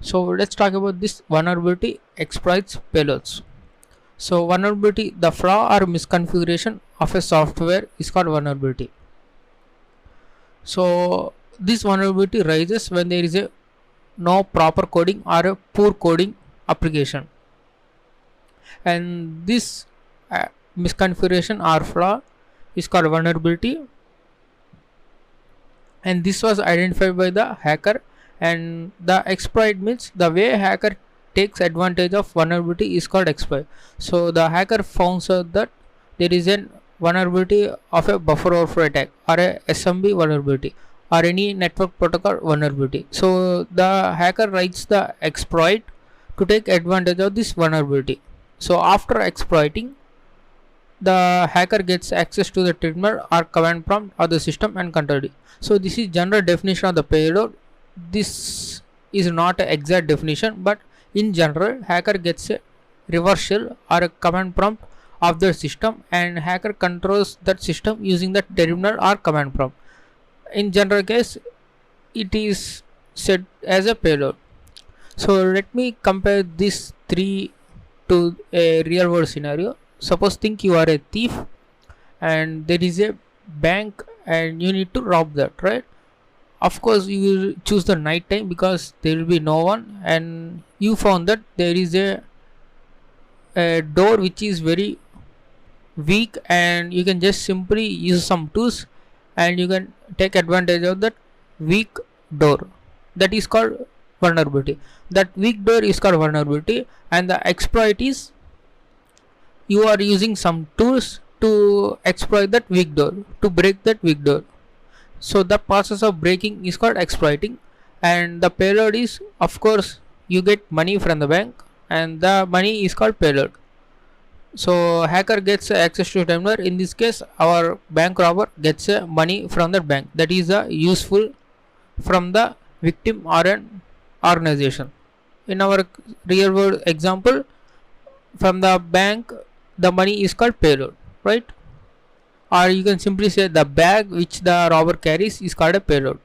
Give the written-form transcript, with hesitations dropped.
So let's talk about this vulnerability exploits payloads. So vulnerability, the flaw or misconfiguration of a software is called vulnerability. So this vulnerability rises when there is a no proper coding or a poor coding application, and this misconfiguration or flaw is called vulnerability, and this was identified by the hacker. And the exploit means the way hacker takes advantage of vulnerability is called exploit. So the hacker found out that there is a vulnerability of a buffer overflow attack or a SMB vulnerability or any network protocol vulnerability. So the hacker writes the exploit to take advantage of this vulnerability. So after exploiting, the hacker gets access to the terminal or command prompt of the system and control it. So this is general definition of the payload. This is not an exact definition, but in general hacker gets a reverse shell or a command prompt of the system, and hacker controls that system using the terminal or command prompt. In general case, it is said as a payload. So let me compare these three to a real world scenario. Suppose think you are a thief and there is a bank and you need to rob that, right? Of course you will choose the night time because there will be no one, and you found that there is a door which is very weak, and you can just simply use some tools and you can take advantage of that weak door. That is called vulnerability. That weak door is called vulnerability, and the exploit is you are using some tools to exploit that weak door, to break that weak door. So the process of breaking is called exploiting, and the payload is, of course, you get money from the bank, and the money is called payload. So hacker gets access to terminal. In this case, our bank robber gets money from the bank. That is useful from the victim or an organization. In our real world example, from the bank, the money is called payload, right? Or you can simply say the bag which the robber carries is called a payload.